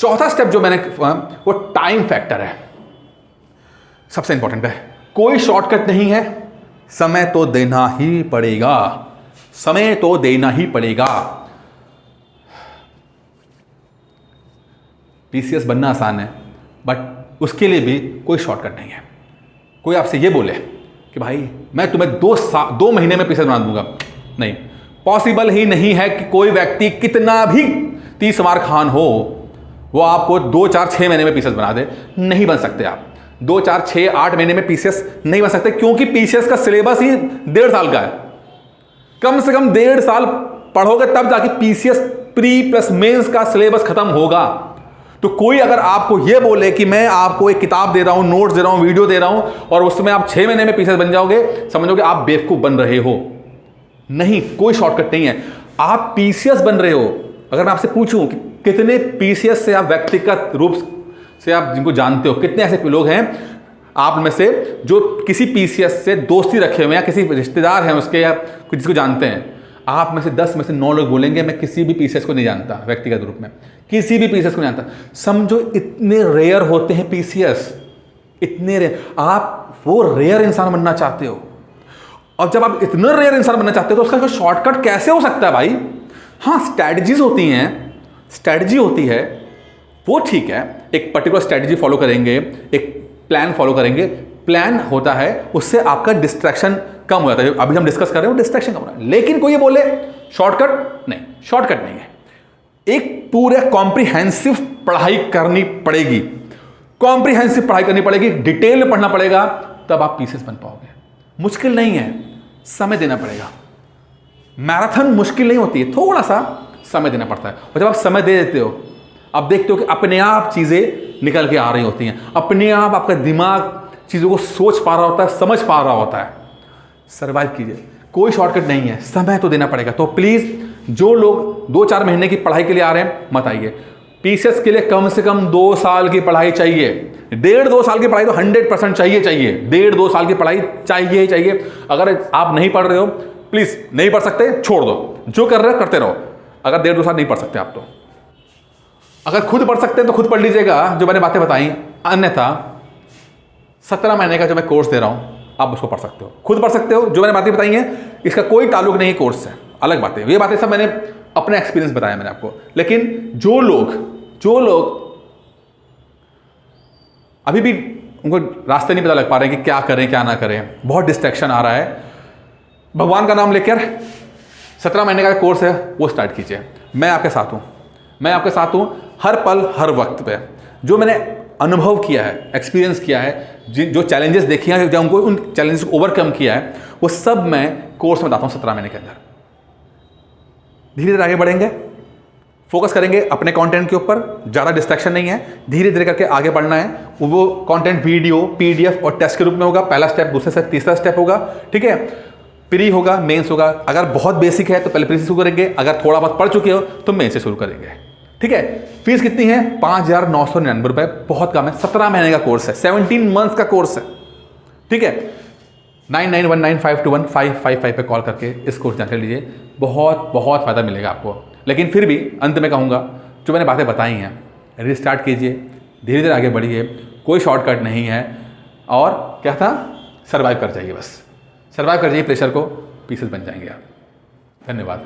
चौथा स्टेप जो मैंने वो टाइम फैक्टर है, सबसे इंपॉर्टेंट है। कोई शॉर्टकट नहीं है, समय तो देना ही पड़ेगा, समय तो देना ही पड़ेगा। पीसीएस बनना आसान है, बट उसके लिए भी कोई शॉर्टकट नहीं है। कोई आपसे ये बोले कि भाई मैं तुम्हें 2 महीने में पीसीएस बना दूंगा, नहीं, पॉसिबल ही नहीं है कि कोई व्यक्ति कितना भी 30 मार खान हो वो आपको 2, 4, 6 महीने में पीसीएस बना दे। नहीं बन सकते आप 2, 4, 6, 8 महीने में पीसीएस नहीं बन सकते, क्योंकि पीसीएस का सिलेबस ही 1.5 साल का है। कम से कम 1.5 साल पढ़ोगे तब जाके पीसीएस प्री प्लस मेंस का सिलेबस खत्म होगा। तो कोई अगर आपको यह बोले कि मैं आपको एक किताब दे रहा हूं, नोट्स दे रहा हूं, वीडियो दे रहा हूं और उसमें आप 6 महीने में पीसीएस बन जाओगे, समझोगे आप बेवकूफ बन रहे हो। नहीं, कोई शॉर्टकट नहीं है। आप पीसीएस बन रहे हो। अगर मैं आपसे पूछूं कि कितने पीसीएस से आप व्यक्तिगत रूप से आप जिनको जानते हो, कितने ऐसे लोग हैं आप में से जो किसी पीसीएस से दोस्ती रखे हुए हैं या किसी रिश्तेदार हैं उसके या जिसको जानते हैं, आप में से 10 में से 9 लोग बोलेंगे मैं किसी भी पीसीएस को नहीं जानता, व्यक्तिगत रूप में किसी भी पीसीएस को नहीं जानता। समझो इतने रेयर होते हैं पीसीएस, इतने रेयर। आप वो रेयर इंसान बनना चाहते हो, और जब आप इतना रेयर इंसान बनना चाहते हो तो उसका कोई शॉर्टकट कैसे हो सकता है भाई? हाँ, स्ट्रैटेजीज होती हैं, स्ट्रैटेजी होती है, वो ठीक है, एक पर्टिकुलर स्ट्रैटेजी फॉलो करेंगे, एक प्लान फॉलो करेंगे। प्लान होता है उससे आपका डिस्ट्रैक्शन कम हो जाता है। अभी हम डिस्कस कर रहे हो डिस्ट्रैक्शन कम हो रहा है। लेकिन कोई ये बोले शॉर्टकट, नहीं, शॉर्टकट नहीं है। एक पूरे कॉम्प्रिहेंसिव पढ़ाई करनी पड़ेगी, कॉम्प्रिहेंसिव पढ़ाई करनी पड़ेगी, डिटेल में पढ़ना पड़ेगा, तब आप पीसीएस बन पाओगे। मुश्किल नहीं है, समय देना पड़ेगा। मैराथन मुश्किल नहीं होती है, थोड़ा सा समय देना पड़ता है। और जब आप समय दे देते हो, आप देखते हो कि अपने आप चीज़ें निकल के आ रही होती हैं, अपने आप आपका दिमाग चीज़ों को सोच पा रहा होता है, समझ पा रहा होता है। सर्वाइव कीजिए, कोई शॉर्टकट नहीं है, समय तो देना पड़ेगा। तो प्लीज़ जो लोग 2-4 महीने की पढ़ाई के लिए आ रहे हैं मत आइए। पीसीएस के लिए कम से कम 2 साल की पढ़ाई चाहिए। 1.5-2 साल की पढ़ाई तो 100% चाहिए। 1.5-2 साल की पढ़ाई चाहिए। अगर आप नहीं पढ़ रहे हो, प्लीज़ नहीं पढ़ सकते, छोड़ दो, जो कर रहे हो करते रहो। अगर 1.5-2 साल नहीं पढ़ सकते आप, तो अगर खुद पढ़ सकते हैं तो खुद पढ़ लीजिएगा जो मैंने बातें बताई। अन्यथा 17 महीने का जो मैं कोर्स दे रहा हूं, आप उसको पढ़ सकते हो, खुद पढ़ सकते हो। जो मैंने बातें बताई हैं इसका कोई ताल्लुक नहीं है कोर्स से, अलग बातें। ये बातें सब मैंने अपने एक्सपीरियंस बताया मैंने आपको। लेकिन जो लोग अभी भी उनको रास्ते नहीं पता लग पा रहे हैं कि क्या करें क्या ना करें, बहुत डिस्ट्रैक्शन आ रहा है, भगवान का नाम लेकर 17 महीने का कोर्स है वो स्टार्ट कीजिए। मैं आपके साथ हूँ हर पल हर वक्त पे। जो मैंने अनुभव किया है, एक्सपीरियंस किया है, जो चैलेंजेस देखे हैं, जो उनको उन चैलेंजेस को ओवरकम किया है, वो सब मैं कोर्स में बताता हूँ 17 महीने के अंदर। धीरे धीरे आगे बढ़ेंगे, फोकस करेंगे अपने कंटेंट के ऊपर, ज़्यादा डिस्ट्रैक्शन नहीं है, धीरे धीरे करके आगे बढ़ना है। वो कंटेंट वीडियो, पीडीएफ और टेस्ट के रूप में होगा। पहला स्टेप, दूसरा स्टेप, तीसरा स्टेप होगा, ठीक है। प्री होगा, मेंस होगा। अगर बहुत बेसिक है तो पहले प्री से शुरू करेंगे, अगर थोड़ा बहुत पढ़ चुके हो तो मेंस से शुरू करेंगे, ठीक है। फीस कितनी है? 5,999 रुपये, बहुत कम है। 17 महीने का कोर्स है, 17 मंथ्स का कोर्स है, ठीक है। 9919521555 पे कॉल करके इस कोर्स जानकारी लीजिए, बहुत फ़ायदा मिलेगा आपको। लेकिन फिर भी अंत में कहूँगा, जो मैंने बातें बताई हैं, रिस्टार्ट कीजिए, धीरे धीरे आगे बढ़िए, कोई शॉर्टकट नहीं है। और क्या था, सर्वाइव कर जाइए, बस सर्वाइव कर जाइए प्रेशर को, पीसेस बन जाएंगे आप। धन्यवाद।